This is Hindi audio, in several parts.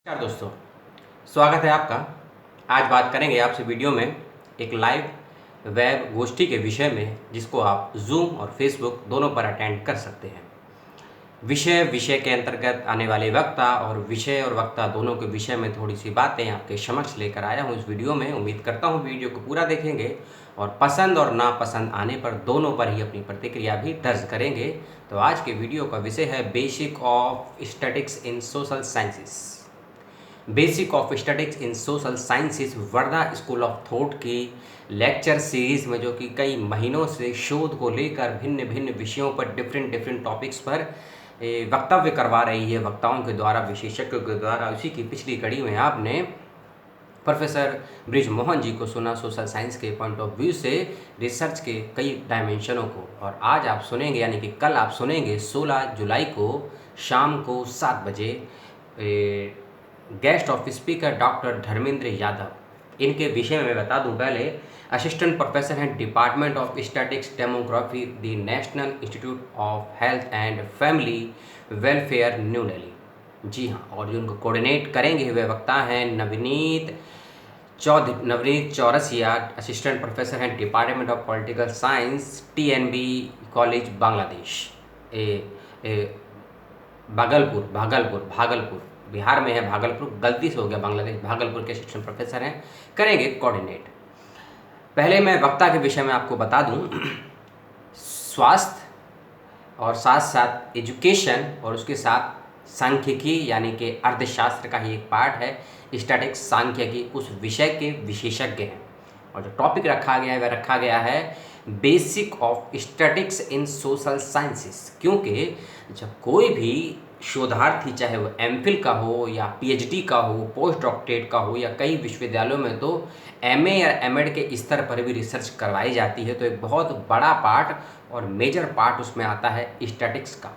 नमस्कार दोस्तों, स्वागत है आपका। आज बात करेंगे आपसे वीडियो में एक लाइव वेब गोष्ठी के विषय में, जिसको आप जूम और फेसबुक दोनों पर अटेंड कर सकते हैं। विषय के अंतर्गत आने वाले वक्ता और विषय और वक्ता दोनों के विषय में थोड़ी सी बातें आपके समक्ष लेकर आया हूँ इस वीडियो में। उम्मीद करता हूँ वीडियो को पूरा देखेंगे और पसंद और नापसंद आने पर दोनों पर ही अपनी प्रतिक्रिया भी दर्ज करेंगे। तो आज के वीडियो का विषय है basic of statics in social sciences. Basic of statics in social sciences Wardha school of thought की लेक्चर सीरीज़ में, जो कि कई महीनों से शोध को लेकर भिन्न भिन्न विषयों पर डिफरेंट टॉपिक्स पर वक्तव्य करवा रही है वक्ताओं के द्वारा, विशेषज्ञों के द्वारा। उसी की पिछली कड़ी में आपने प्रोफेसर बृजमोहन जी को सुना सोशल साइंस के पॉइंट ऑफ व्यू से रिसर्च के कई डायमेंशनों को, और आज आप सुनेंगे यानी कि कल आप सुनेंगे 16 जुलाई को शाम को 7 बजे guest of speaker doctor Dharmendra Yadav. इनके विषय में मैं बता दूं, पहले असिस्टेंट प्रोफेसर हैं department of statistics demography the national institute of health and family welfare new Delhi. जी हाँ, और जो उनको कोऑर्डिनेट करेंगे वे वक्ता हैं नवनीत चौरसिया, असिस्टेंट प्रोफेसर हैं department of political science TNB college Bangladesh, Bhagalpur Bihar में है। भागलपुर गलती से हो गया, बांग्लादेश, भागलपुर के असिस्टेंट प्रोफेसर हैं, करेंगे कोऑर्डिनेट। पहले मैं वक्ता के विषय में आपको बता दूं, स्वास्थ्य और साथ साथ एजुकेशन और उसके साथ सांख्यिकी यानी कि अर्थशास्त्र का ही एक पार्ट है स्टैटिक्स सांख्यिकी, उस विषय के विशेषज्ञ हैं। और जो टॉपिक रखा गया है वह रखा गया है basic of statics in social sciences. क्योंकि जब कोई भी शोधार्थी, चाहे वो MPhil का हो या PhD का हो, पोस्ट डॉक्टरेट का हो, या कई विश्वविद्यालयों में तो MA या MEd के स्तर पर भी रिसर्च करवाई जाती है, तो एक बहुत बड़ा पार्ट और मेजर पार्ट उसमें आता है स्टैटिक्स का।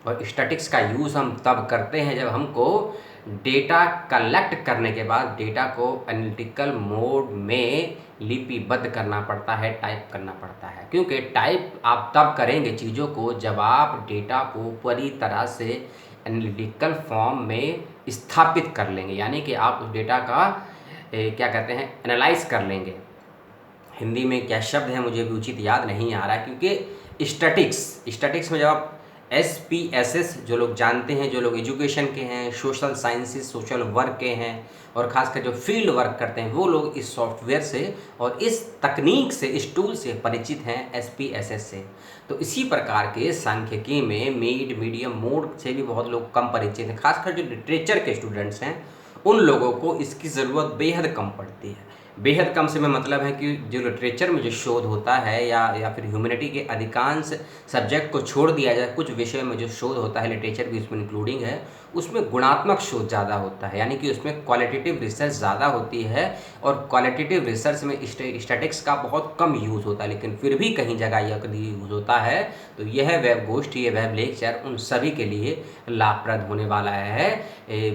और स्टैटिक्स का यूज़ हम तब करते हैं जब हमको डेटा कलेक्ट करने के बाद डेटा को एनालिटिकल मोड में लिपिबद्ध करना पड़ता है, टाइप करना पड़ता है। क्योंकि टाइप आप तब करेंगे चीज़ों को जब आप डेटा को पूरी तरह से एनालिटिकल फॉर्म में स्थापित कर लेंगे, यानी कि आप उस डेटा का क्या कहते हैं, एनालाइज कर लेंगे। हिंदी में क्या शब्द है मुझे भी उचित याद नहीं आ रहा है, क्योंकि स्टैटिक्स में जब आप SPSS, जो लोग जानते हैं, जो लोग एजुकेशन के हैं, सोशल साइंसेस, सोशल वर्क के हैं, और ख़ासकर जो फील्ड वर्क करते हैं, वो लोग इस सॉफ्टवेयर से और इस तकनीक से, इस टूल से परिचित हैं, SPSS से। तो इसी प्रकार के सांख्यिकी में मीडियम मोड से भी बहुत लोग कम परिचित हैं। खासकर जो लिटरेचर के स्टूडेंट्स हैं उन लोगों को इसकी ज़रूरत बेहद कम पड़ती है। बेहद कम से मैं मतलब है कि जो लिटरेचर में जो शोध होता है या फिर ह्यूमैनिटी के अधिकांश सब्जेक्ट को छोड़ दिया जाए, कुछ विषय में जो शोध होता है, लिटरेचर भी उसमें इंक्लूडिंग है, उसमें गुणात्मक शोध ज़्यादा होता है, यानी कि उसमें क्वालिटेटिव रिसर्च ज़्यादा होती है। और क्वालिटेटिव रिसर्च में स्टैटिक्स का बहुत कम यूज़ होता है, लेकिन फिर भी कहीं जगह यदि यूज़ होता है तो यह वेब गोष्ठी, ये वेब लेक्चर उन सभी के लिए लाभप्रद होने वाला है।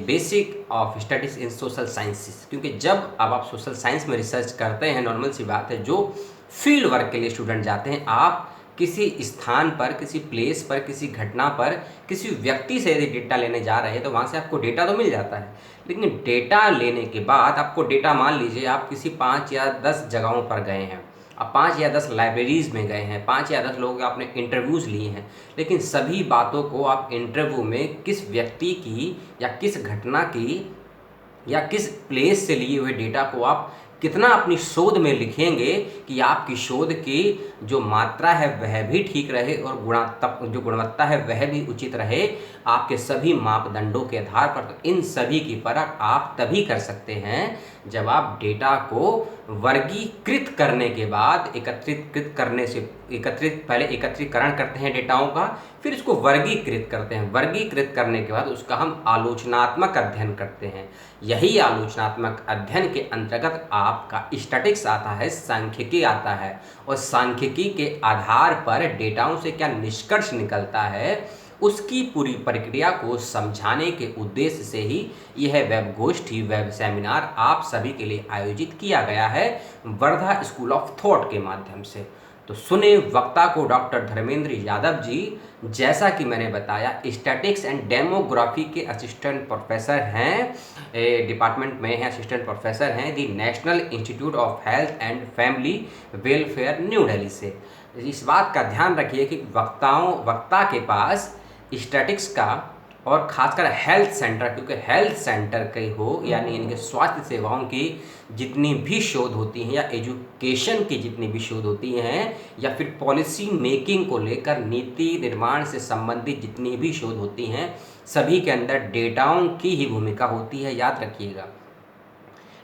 Basic of statics in social sciences, क्योंकि जब अब आप सोशल साइंस में रिसर्च करते हैं, नॉर्मल सी बात है, जो फील्ड वर्क के लिए स्टूडेंट जाते हैं, आप किसी स्थान पर, किसी प्लेस पर, किसी घटना पर, किसी व्यक्ति से यदि डेटा लेने जा रहे हैं तो वहाँ से आपको डेटा तो मिल जाता है, लेकिन डेटा लेने के बाद आपको डेटा, मान लीजिए आप किसी 5 या 10 जगहों पर गए हैं, आप 5 या 10 लाइब्रेरीज़ में गए हैं, 5 या 10 लोगों के आपने इंटरव्यूज़ लिए हैं, लेकिन सभी बातों को आप इंटरव्यू में किस व्यक्ति की या किस घटना की या किस प्लेस से लिए हुए डेटा को आप कितना अपनी शोध में लिखेंगे कि आपकी शोध की जो मात्रा है वह भी ठीक रहे और जो गुणवत्ता है वह भी उचित रहे आपके सभी मापदंडों के आधार पर। तो इन सभी की परख आप तभी कर सकते हैं जब आप डेटा को वर्गीकृत करने के बाद पहले एकत्रीकरण करते हैं डेटाओं का, फिर इसको वर्गीकृत करते हैं। वर्गीकृत करने के बाद उसका हम आलोचनात्मक अध्ययन करते हैं। यही आलोचनात्मक अध्ययन के अंतर्गत आपका स्टैटिक्स आता है, सांख्यिकी आता है, और सांख्यिकी के आधार पर डेटाओं से क्या निष्कर्ष निकलता है उसकी पूरी प्रक्रिया को समझाने के उद्देश्य से ही यह वेब गोष्ठी, वेब सेमिनार आप सभी के लिए आयोजित किया गया है वर्धा स्कूल ऑफ थॉट के माध्यम से। तो सुने वक्ता को डॉक्टर धर्मेंद्र यादव जी, जैसा कि मैंने बताया, स्टैटिक्स एंड डेमोग्राफी के असिस्टेंट प्रोफेसर हैं, डिपार्टमेंट में हैं, असिस्टेंट प्रोफेसर हैं the national institute of health and family welfare new Delhi से। इस बात का ध्यान रखिए कि वक्ता के पास स्टैटिक्स का और खासकर हेल्थ सेंटर, क्योंकि हेल्थ सेंटर के हो यानी इनके स्वास्थ्य सेवाओं की जितनी भी शोध होती हैं या एजुकेशन की जितनी भी शोध होती हैं या फिर पॉलिसी मेकिंग को लेकर नीति निर्माण से संबंधित जितनी भी शोध होती हैं, सभी के अंदर डेटाओं की ही भूमिका होती है, याद रखिएगा।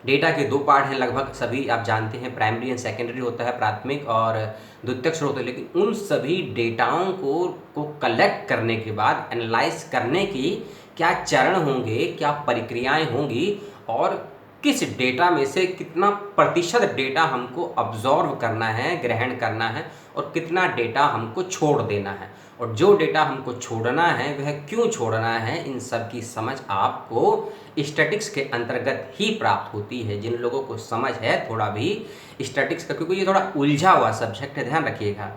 डेटा के दो पार्ट हैं लगभग, सभी आप जानते हैं, प्राइमरी एंड सेकेंडरी होता है, प्राथमिक और द्वितीयक स्रोत होते हैं। लेकिन उन सभी डेटाओं को कलेक्ट करने के बाद एनालाइज करने की क्या चरण होंगे, क्या प्रक्रियाएं होंगी और किस डेटा में से कितना प्रतिशत डेटा हमको अब्जॉर्व करना है, ग्रहण करना है और कितना डेटा हमको छोड़ देना है, और जो डेटा हमको छोड़ना है वह क्यों छोड़ना है, इन सब की समझ आपको स्टैटिक्स के अंतर्गत ही प्राप्त होती है। जिन लोगों को समझ है थोड़ा भी स्टैटिक्स का, क्योंकि ये थोड़ा उलझा हुआ सब्जेक्ट है, ध्यान रखिएगा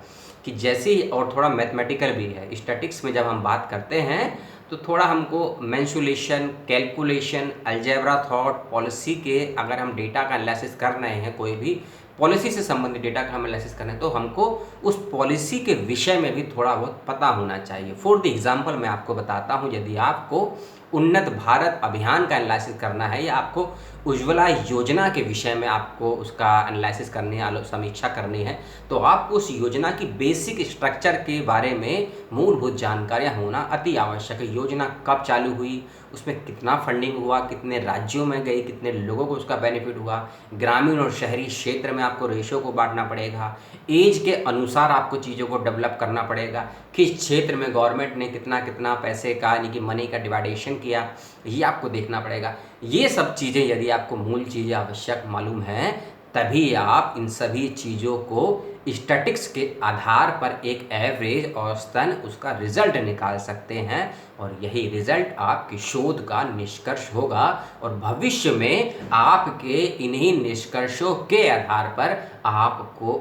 कि जैसे ही, और थोड़ा मैथमेटिकल भी है। स्टैटिक्स में जब हम बात करते हैं तो थोड़ा हमको मेंसुलेशन, कैलकुलेशन, अलजेब्रा थॉट, पॉलिसी के अगर हम डेटा का एनालिसिस कर रहे हैं, कोई भी पॉलिसी से संबंधित डेटा का हम एनालिसिस करें तो हमको उस पॉलिसी के विषय में भी थोड़ा बहुत पता होना चाहिए। फॉर द एग्जांपल मैं आपको बताता हूं, यदि आपको उन्नत भारत अभियान का एनालिसिस करना है या आपको उज्ज्वला योजना के विषय में आपको उसका एनालिसिस करनी है, समीक्षा करनी है, तो आपको उस योजना की बेसिक स्ट्रक्चर के बारे में मूलभूत जानकारियाँ होना अति आवश्यक है। योजना कब चालू हुई, उसमें कितना फंडिंग हुआ, कितने राज्यों में गई, कितने लोगों को उसका बेनिफिट हुआ, ग्रामीण और शहरी क्षेत्र में आपको रेशो को बांटना पड़ेगा, एज के अनुसार आपको चीज़ों को डेवलप करना पड़ेगा, किस क्षेत्र में गवर्नमेंट ने कितना कितना पैसे का यानी कि मनी का डिवाइडेशन किया, ये आपको देखना पड़ेगा। ये सब चीज़ें यदि आपको मूल चीज़ें आवश्यक मालूम हैं, तभी आप इन सभी चीज़ों को स्टैटिक्स के आधार पर एक एवरेज औसतन उसका रिजल्ट निकाल सकते हैं, और यही रिजल्ट आपकी शोध का निष्कर्ष होगा। और भविष्य में आपके इन्हीं निष्कर्षों के आधार पर आपको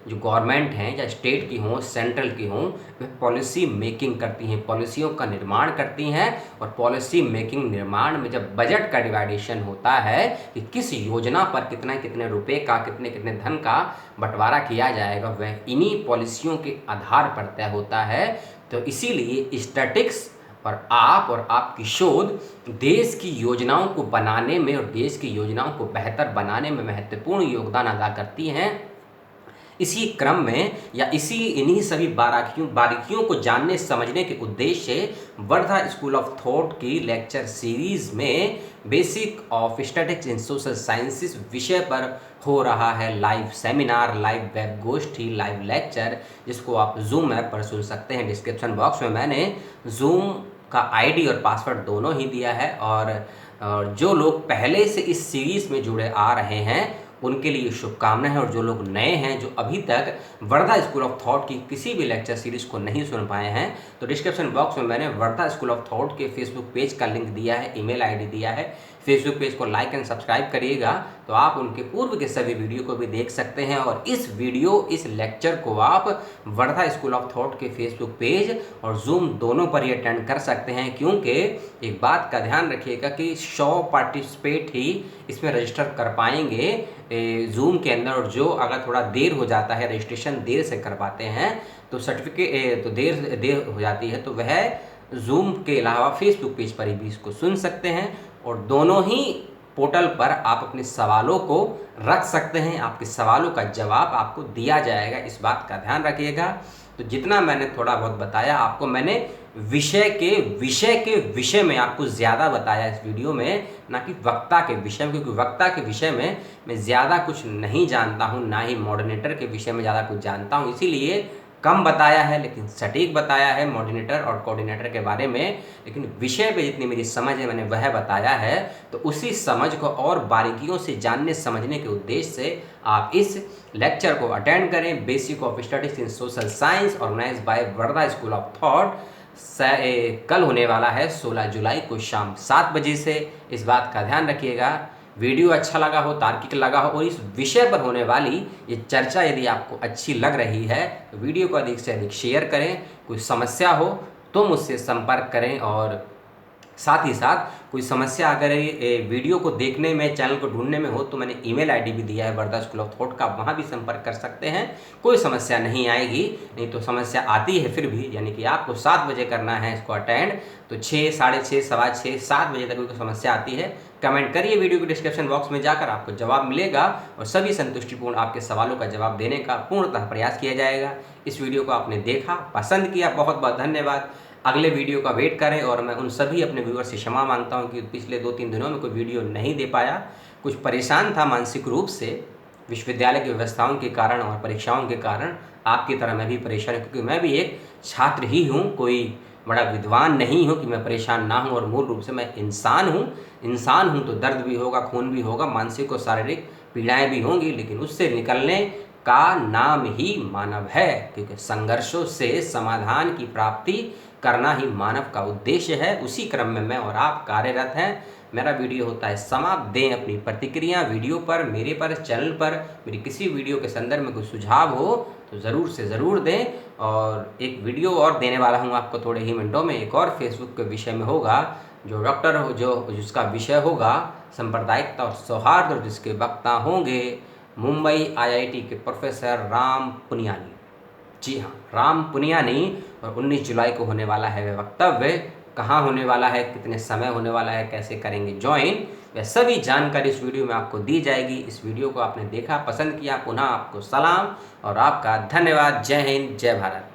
जो गवर्नमेंट हैं या स्टेट की हों, सेंट्रल की हों, वे पॉलिसी मेकिंग करती हैं, पॉलिसियों का निर्माण करती हैं। और पॉलिसी मेकिंग निर्माण में जब बजट का डिवाइडेशन होता है कि किस योजना पर कितने कितने रुपए का, कितने कितने धन का बंटवारा किया जाएगा, वह इन्हीं पॉलिसियों के आधार पर तय होता है। तो इसीलिए स्टैटिक्स और आपकी शोध देश की योजनाओं को बनाने में और देश की योजनाओं को बेहतर बनाने में महत्वपूर्ण योगदान अदा करती हैं। इसी क्रम में या इन्हीं सभी बारीकियों को जानने समझने के उद्देश्य से वर्धा स्कूल ऑफ थॉट की लेक्चर सीरीज में basic of statics in social sciences विषय पर हो रहा है लाइव सेमिनार, लाइव वेब गोष्ठी, लाइव लेक्चर, जिसको आप जूम ऐप पर सुन सकते हैं। डिस्क्रिप्शन बॉक्स में मैंने जूम का आईडी और पासवर्ड दोनों ही दिया है, और जो लोग पहले से इस सीरीज में जुड़े आ रहे हैं उनके लिए शुभकामनाएं हैं, और जो लोग नए हैं, जो अभी तक वर्धा स्कूल ऑफ थॉट की किसी भी लेक्चर सीरीज को नहीं सुन पाए हैं, तो डिस्क्रिप्शन बॉक्स में मैंने वर्धा स्कूल ऑफ थॉट के फेसबुक पेज का लिंक दिया है, ईमेल आईडी दिया है। फेसबुक पेज को लाइक एंड सब्सक्राइब करिएगा तो आप उनके पूर्व के सभी वीडियो को भी देख सकते हैं। और इस लेक्चर को आप वर्धा स्कूल ऑफ थॉट के फेसबुक पेज और जूम दोनों पर ही अटेंड कर सकते हैं, क्योंकि एक बात का ध्यान रखिएगा कि 100 पार्टिसिपेट ही इसमें रजिस्टर कर पाएंगे जूम के अंदर, और जो अगर थोड़ा देर हो जाता है, रजिस्ट्रेशन देर से कर पाते हैं तो सर्टिफिकेट तो देर हो जाती है, तो वह जूम के अलावा फेसबुक पेज पर भी इसको सुन सकते हैं। और दोनों ही पोर्टल पर आप अपने सवालों को रख सकते हैं, आपके सवालों का जवाब आपको दिया जाएगा, इस बात का ध्यान रखिएगा। तो जितना मैंने थोड़ा बहुत बताया आपको, मैंने विषय के विषय में आपको ज़्यादा बताया इस वीडियो में, ना कि वक्ता के विषय में, क्योंकि वक्ता के विषय में मैं ज़्यादा कुछ नहीं जानता हूँ, ना ही मॉडरेटर के विषय में ज़्यादा कुछ जानता हूँ, इसीलिए कम बताया है, लेकिन सटीक बताया है मॉडरेटर और कोऑर्डिनेटर के बारे में। लेकिन विषय पे जितनी मेरी समझ है मैंने वह बताया है, तो उसी समझ को और बारीकियों से जानने समझने के उद्देश्य से आप इस लेक्चर को अटेंड करें। Basic of statics in social science organise by Wardha school of thought, कल होने वाला है 16 जुलाई को शाम 7 बजे से। इस बात का ध्यान रखिएगा वीडियो अच्छा लगा हो, तार्किक लगा हो और इस विषय पर होने वाली ये चर्चा यदि आपको अच्छी लग रही है तो वीडियो को अधिक से अधिक शेयर करें। कोई समस्या हो तो मुझसे संपर्क करें और साथ ही साथ कोई समस्या अगर ये वीडियो को देखने में, चैनल को ढूंढने में हो तो मैंने ईमेल आईडी भी दिया है वर्धा स्कूल ऑफ थॉट का, वहाँ भी संपर्क कर सकते हैं। कोई समस्या नहीं आएगी। नहीं तो समस्या आती है फिर भी, यानी कि आपको 7 बजे करना है इसको अटेंड, तो 6, साढ़े 6, सवा 6, 7 बजे तक कोई समस्या आती है कमेंट करिए, वीडियो के डिस्क्रिप्शन बॉक्स में जाकर आपको जवाब मिलेगा और सभी संतुष्टिपूर्ण आपके सवालों का जवाब देने का पूर्णतः प्रयास किया जाएगा। इस वीडियो को आपने देखा, पसंद किया, बहुत बहुत धन्यवाद। अगले वीडियो का वेट करें और मैं उन सभी अपने व्यूअर से क्षमा मांगता हूं कि पिछले 2-3 दिनों में कोई वीडियो नहीं दे पाया। कुछ परेशान था मानसिक रूप से विश्वविद्यालय की व्यवस्थाओं के कारण और परीक्षाओं के कारण। आपकी तरह मैं भी परेशान हूँ क्योंकि मैं भी एक छात्र ही हूँ, कोई बड़ा विद्वान नहीं हूँ कि मैं परेशान ना हूँ। और मूल रूप से मैं इंसान हूँ तो दर्द भी होगा, खून भी होगा, मानसिक और शारीरिक पीड़ाएँ भी होंगी, लेकिन उससे निकलने का नाम ही मानव है, क्योंकि संघर्षों से समाधान की प्राप्ति करना ही मानव का उद्देश्य है। उसी क्रम में मैं और आप कार्यरत हैं। मेरा वीडियो होता है समाप्त। दें अपनी प्रतिक्रिया वीडियो पर, मेरे पर, चैनल पर, मेरी किसी वीडियो के संदर्भ में कोई सुझाव हो तो ज़रूर से ज़रूर दें। और एक वीडियो और देने वाला हूँ आपको थोड़े ही मिनटों में, एक और फेसबुक के विषय में होगा, जो डॉक्टर हो, जो जिसका विषय होगा सांप्रदायिकता और सौहार्द, और जिसके वक्ता होंगे मुंबई IIT के प्रोफेसर राम पुनियानी। जी हाँ, राम पुनियानी। और 19 जुलाई को होने वाला है वह वक्तव्य। कहाँ होने वाला है, कितने समय होने वाला है, कैसे करेंगे ज्वाइन, वह सभी जानकारी इस वीडियो में आपको दी जाएगी। इस वीडियो को आपने देखा, पसंद किया, पुनः आपको सलाम और आपका धन्यवाद। जय हिंद, जय भारत।